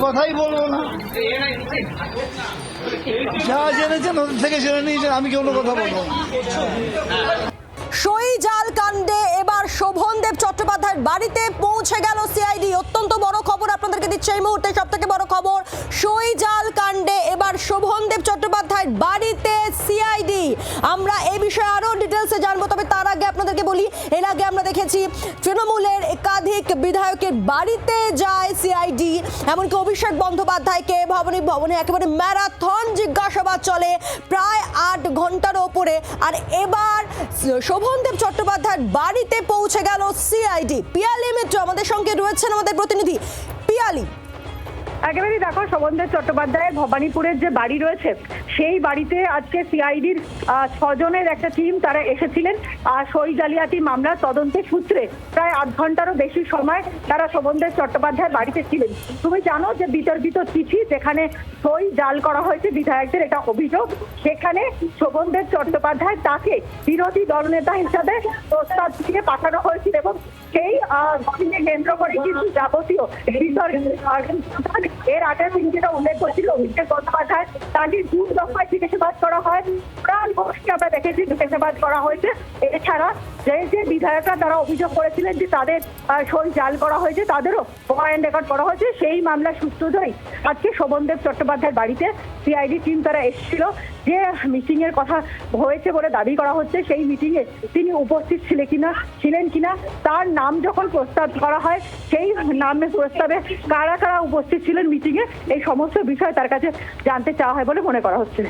কথাই বলবো না, যা জেনেছেন ওদের থেকে জেনে নিয়েছেন, আমি কোনো কথা বলবো না। সই জাল কাণ্ডে এবার শোভনদেব চট্টোপাধ্যায়ের বাড়িতে পৌঁছে গেল সিআইডি। অত্যন্ত বড় খবর আপনাদেরকে দিচ্ছে এই মুহূর্তে, সব থেকে বড় খবর। সই জাল কাণ্ডে এবার শোভনদেব চট্টোপাধ্যায়ের বাড়িতে সিআইডি। আমরা এই বিষয়ে আরো ডিটেলসে জানবো, তবে তার আগে আপনাদেরকে বলি, এর আগে আমরা দেখেছি তৃণমূলের একাধিক বিধায়কের বাড়িতে যায় সিআইডি। এমনকি অভিষেক বন্দ্যোপাধ্যায়কে ভবনে একেবারে ম্যারাথন জিজ্ঞাসাবাদ চলে প্রায় 8 ঘন্টার ওপরে। আর এবার শোভনদেব চট্টোপাধ্যায়ের বাড়িতে পৌঁছে গেল সিআইডি। পিয়ালি মিত্র আমাদের সঙ্গে রয়েছেন, আমাদের প্রতিনিধি পিয়ালি। একেবারেই দেখো, শোভনদেব চট্টোপাধ্যায়ের ভবানীপুরের যে বাড়ি রয়েছে সেই বাড়িতে আজকে সিআইডির 6 জনের একটা টিম তারা এসেছিলেন। সই জালিয়াতি মামলার তদন্তের সূত্রে প্রায় 8 ঘন্টারও বেশি সময় তারা শোভনদেব চট্টোপাধ্যায়ের বাড়িতে ছিলেন। তুমি জানো যে বিতর্কিত চিঠি যেখানে সই জাল করা হয়েছে বিধায়কদের, এটা অভিযোগ। সেখানে শোভনদেব চট্টোপাধ্যায় তাকে বিরোধী দলনেতা হিসাবে প্রস্তাব দিয়ে পাঠানো হয়েছিল এবং সেই ঘটনাকে কেন্দ্র করে কিন্তু যাবতীয় এর আগে তিনি যেটা উল্লেখ করছিল অভিষেক বন্দ্যোপাধ্যায়, তাকে 2 দফায় জিজ্ঞাসাবাদ করা হয়। প্রাণ ঘোষকে আমরা দেখেছি জিজ্ঞাসাবাদ করা হয়েছে। এছাড়া যে বিধায়করা তারা অভিযোগ করেছিলেন যে তাদের সই জাল করা হয়েছে, তাদেরও ভয়েন রেকর্ড করা হয়েছে। সেই মামলার সূত্র ধরেই আজকে শোভনদেব চট্টোপাধ্যায়ের বাড়িতে সিআইডি টিম তারা এসেছিল। যে মিটিং এর কথা হয়েছে বলে দাবি করা হচ্ছে, সেই মিটিং এ তিনি উপস্থিত ছিলেন কিনা, তার নাম যখন প্রস্তাব করা হয় সেই নামের প্রস্তাবে কারা কারা উপস্থিত ছিলেন মিটিং এ, এই সমস্ত বিষয় তার কাছে জানতে চাওয়া হয় বলে মনে করা হচ্ছে।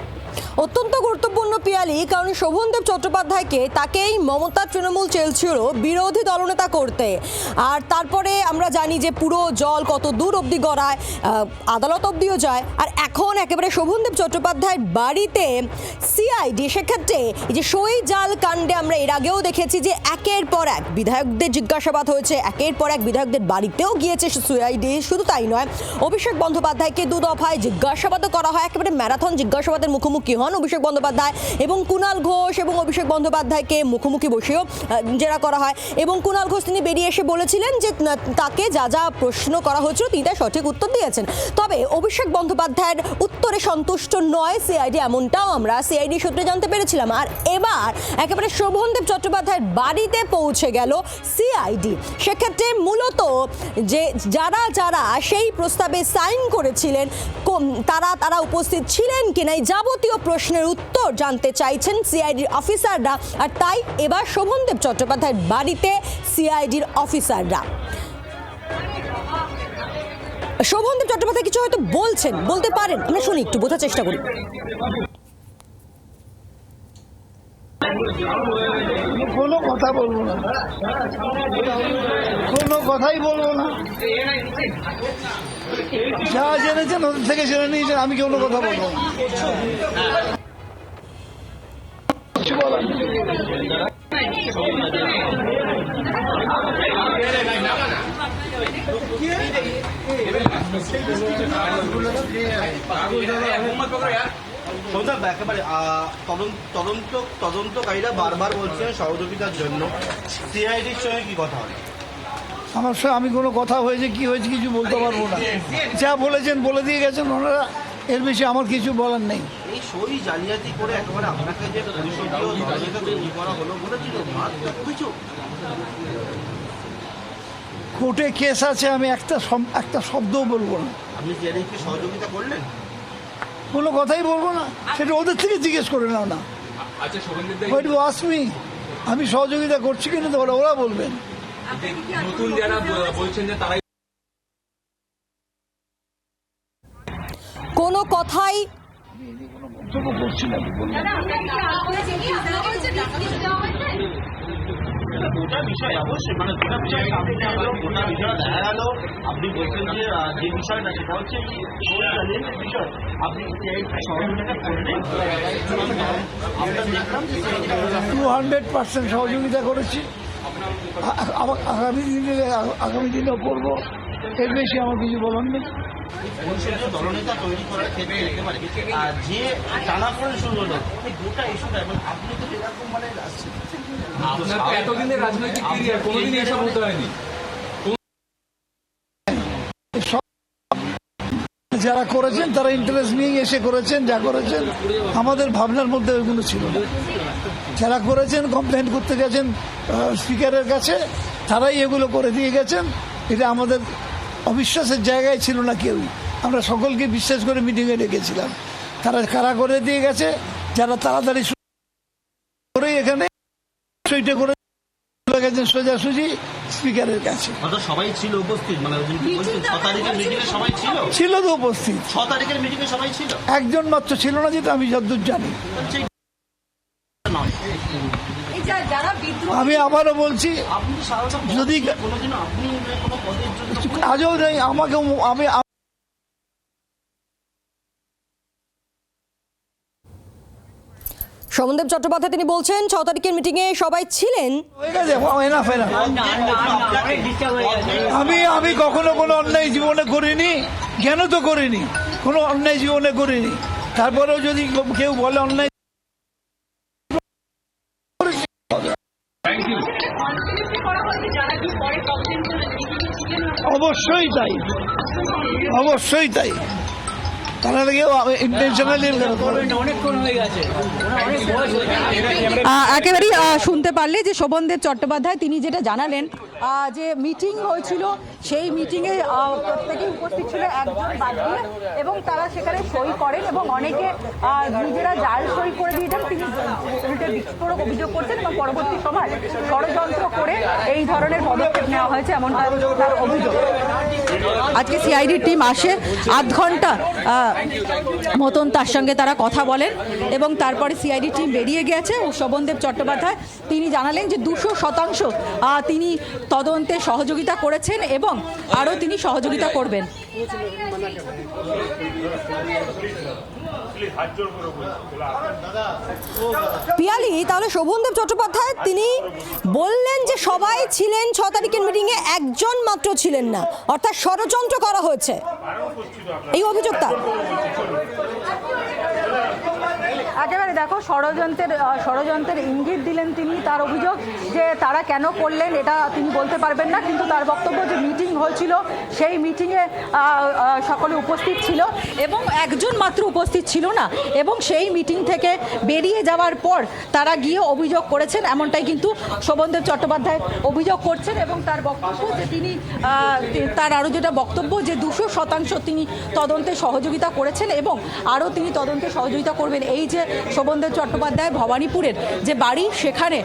অত্যন্ত গুরুত্বপূর্ণ পিয়ালি, কারণ শোভনদেব চট্টোপাধ্যায়কে তাকেই মমতা তৃণমূল চেয়েছিল বিরোধী দলনেতা করতে। আর তারপরে আমরা জানি যে পুরো জল কত দূর অবধি গড়ায়, আদালত অবধিও যায়। আর এখন একেবারে শোভনদেব চট্টোপাধ্যায়ের বাড়িতে সিআইডি। সেক্ষেত্রে এই যে সই জাল কাণ্ডে আমরা এর আগেও দেখেছি যে একের পর এক বিধায়কদের জিজ্ঞাসাবাদ হয়েছে, একের পর এক বিধায়কদের বাড়িতেও গিয়েছে সিআইডি। শুধু তাই নয়, অভিষেক বন্দ্যোপাধ্যায়কে 2 দফায় জিজ্ঞাসাবাদও করা হয়। একেবারে ম্যারাথন জিজ্ঞাসাবাদের মুখোমুখি হন অভিষেক বন্দ্যোপাধ্যায় এবং কুণাল ঘোষ, এবং অভিষেক বন্দ্যোপাধ্যায়কে মুখোমুখি বসেও জেরা করা হয়। এবং কুণাল ঘোষ তিনি বেরিয়ে এসে বলেছিলেন যে তাকে যা যা প্রশ্ন করা হয়েছিল তিনি তার সঠিক উত্তর দিয়েছেন। তবে অভিষেক বন্দ্যোপাধ্যায়ের উত্তরে সন্তুষ্ট নয় সিআইডি, এমনটাও আমরা সিআইডি সূত্রে জানতে পেরেছিলাম। আর এবার একেবারে শোভনদেব চট্টোপাধ্যায়ের বাড়িতে পৌঁছে গেল সিআইডি। সেক্ষেত্রে মূলত যে যারা যারা সেই প্রস্তাবে সাইন করেছিলেন তারা উপস্থিত ছিলেন কিনা, এই যাবতীয় প্রশ্নের উত্তর জানতে চাইছেন সিআইডির অফিসাররা। আর তাই এবার শোভনদেব চট্টোপাধ্যায়ের বাড়িতে সিআইডির অফিসাররা। শোভনদেব চট্টোপাধ্যায় কিছু হয়তো বলতে পারেন, আমরা শুনি, একটু বোঝার চেষ্টা করি। কোনো কথা বলবো না, কোনো কথাই বলবো না, যা জেনেছেন ওদের থেকে জেনে নিয়েছেন, আমি কোনো কথা বলবো না। কিছু বলার নেই। একেবারে তদন্তকারীরা বারবার বলছেন সহযোগিতার জন্য, সিআইডির সঙ্গে কি কথা হয়? আমার সঙ্গে আমি কোনো কথা হয়েছে কি হয়েছে কিছু বলতে পারবো না। যা বলেছেন বলে দিয়ে গেছেন ওনারা, এর বেশি আমার কিছু বলার নেই। এই সই জালিয়াতি করে একেবারে আপনাকে যে পরিষদীয় দলনেতা তৈরি করা হলো বলেছিল, অভিযোগ কোর্টে কেস আছে, আমি একটা শব্দও বলবো না। আপনি সিআইডিকে সহযোগিতা করলেন? কোনো কথাই বলবো না, সেটা ওদের থেকে জিজ্ঞেস করে নাও না। আমি সহযোগিতা করছি কিনা তো ওরা বলবেন। নতুন যারা বলছেন যে তারাই কোনো কথাই মন্তব্য করছি না। গোটা বিষয় অবশ্যই মানে গোটা বিষয় গোটা বিষয় দেখা গেল। আপনি বলছেন যে বিষয়টা সেটা হচ্ছে বিষয়, আপনি সহযোগিতা করলেন। আমরা দেখলাম 200% সহযোগিতা করেছি, আগামী দিনেও করবো। এর বেশি আমার কিছু বলার নেই। পরিষদীয় দলনেতা তৈরি করার ক্ষেত্রে একেবারে যে টানাপোড়েন শুরু হলো এই গোটা ইস্যুটা, এবং আপনি তো এরকম মানে আপনার তো এতদিনের রাজনৈতিক ক্যারিয়ার, কোনোদিন এসব হতে হয়নি। যারা করেছেন তারা ইন্টারেস্ট নিয়ে এসে করেছেন, যা করেছেন আমাদের ভাবনার মধ্যে ওইগুলো ছিল না। যারা করেছেন কমপ্লেন করতে গেছেন স্পিকারের কাছে, তারাই এগুলো করে দিয়ে গেছেন। এটা আমাদের অবিশ্বাসের জায়গায় ছিল না কেউই, আমরা সকলকে বিশ্বাস করে মিটিংয়ে ডেকেছিলাম। তারা কারা করে দিয়ে গেছে, যারা তাড়াতাড়ি করে এখানে সেইটা করে গেছেন সোজাসুজি স্পিকারের কাছে। সবাই ছিল উপস্থিত, মানে 6 তারিখের মিটিংয়ে সবাই ছিল, ছিল তো উপস্থিত, 6 তারিখের মিটিংয়ে সবাই ছিল, একজন মাত্র ছিল না, যেটা আমি যতদূর জানি। আমি আবারও বলছি, আপনি সারাটা যদি কোনোদিনও আপনি কোনো পদের জন্য আজও নেই আমাকে, আমি শোভনদেব চট্টোপাধ্যায় তিনি বলছেন 6 তারিখের মিটিংয়ে সবাই ছিলেন। হয়ে গেছে, enough, enough। আমি কখনো কোনো অন্যায় জীবনে করিনি, কেন তো করিনি, কোনো অন্যায় জীবনে করিনি। তারপরেও যদি কেউ বলে অন্যায়, অবশ্যই তাই, অবশ্যই তাই। তারা কেউ ইন্টেনশনালি একেবারেই শুনতে পারলে যে শোভনদেব চট্টোপাধ্যায় তিনি যেটা জানালেন যে মিটিং হয়েছিল, সেই মিটিংয়ে প্রত্যেকেই উপস্থিত ছিল একজন বাদ দিয়ে, এবং তারা সেখানে সই করেন এবং অনেকে নিজেরা জাল সই করে দিয়েছেন। তিনি উল্টে বিস্ফোরক অভিযোগ করছেন এবং পরবর্তী সময় ষড়যন্ত্র করে এই ধরনের পদক্ষেপ নেওয়া হয়েছে এমনটা তার অভিযোগ। আজকে সিআইডি টিম আসে, আধ ঘন্টা মতন তার সঙ্গে তারা কথা বলেন এবং তারপরে সিআইডি টিম বেরিয়ে গেছে। ও শোভনদেব চট্টোপাধ্যায় তিনি জানালেন যে 200% তিনি তদন্তে সহযোগিতা করেছেন এবং আরও তিনি সহযোগিতা করবেন। পিয়ালি, তাহলে শোভনদেব চট্টোপাধ্যায় তিনি বললেন যে সবাই ছিলেন 6 তারিখের মিটিংয়ে, একজন মাত্র ছিলেন না, অর্থাৎ ষড়যন্ত্র করা হয়েছে, এই অভিযোগ তার। একেবারে দেখো, ষড়যন্ত্রের ইঙ্গিত দিলেন তিনি। তার অভিযোগ যে তারা কেন করলেন এটা তিনি বলতে পারবেন না, কিন্তু তার বক্তব্য যে মিটিং হয়েছিল, সেই মিটিংয়ে সকলে উপস্থিত ছিল এবং একজন মাত্র উপস্থিত ছিল না, এবং সেই মিটিং থেকে বেরিয়ে যাওয়ার পর তারা গিয়ে অভিযোগ করেছেন, এমনটাই কিন্তু শোভনদেব চট্টোপাধ্যায় অভিযোগ করছেন। এবং তার বক্তব্য যে তিনি তার আরও যেটা বক্তব্য যে 200% তিনি তদন্তে সহযোগিতা করেছেন এবং আরও তিনি তদন্তে সহযোগিতা করবেন। এই যে শোভনদেব চট্টোপাধ্যায় ভবানীপুরের যে বাড়ি, সেখানে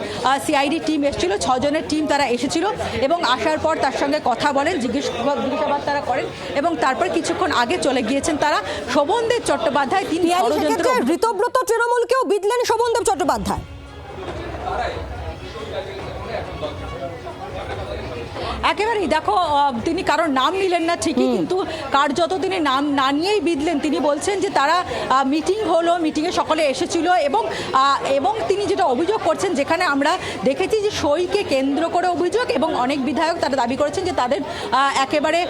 সিআইডি টিম এসেছিল, 6 জনের টিম তারা এসেছিল এবং আসার পর তার সঙ্গে কথা বলেন, জিজ্ঞাসাবাদ তারা করেন এবং তারপর কিছুক্ষণ আগে চলে গিয়েছেন তারা। শোভনদেব চট্টোপাধ্যায় তিনি ষড়যন্ত্র, ঋতব্রত তৃণমূলকেও বিধলেন শোভনদেব চট্টোপাধ্যায়। একেবারেই দেখো, তিনি কারোর নাম নিলেন না ঠিকই, কিন্তু কার্যত তিনি নাম না নিয়েই বিধলেন। তিনি বলছেন যে তারা মিটিং হলো, মিটিংয়ে সকলে এসেছিল এবং তিনি যেটা অভিযোগ করছেন, যেখানে আমরা দেখেছি যে সইকে কেন্দ্র করে অভিযোগ এবং অনেক বিধায়ক তারা দাবি করেছেন যে তাদের একেবারে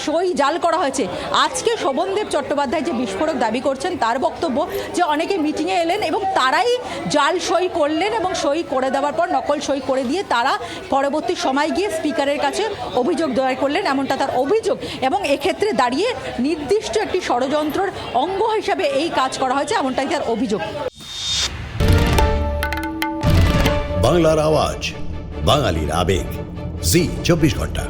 সই জাল করা হয়েছে। আজকে শোভনদেব চট্টোপাধ্যায় যে বিস্ফোরক দাবি করছেন, তার বক্তব্য যে অনেকে মিটিংয়ে এলেন এবং তারাই জাল সই করলেন এবং সই করে দেওয়ার পর নকল সই করে দিয়ে তারা পরবর্তী সময় গিয়ে স্পিকারের কাছে অভিযোগ দায়ের করলেন, এমনটা তার অভিযোগ। এবং এক্ষেত্রে দাঁড়িয়ে নির্দিষ্ট একটি ষড়যন্ত্রের অঙ্গ হিসাবে এই কাজ করা হয়েছে, এমনটাই তার অভিযোগ। বাংলার আওয়াজ, বাঙালির আবেগ, জি 24 ঘন্টা।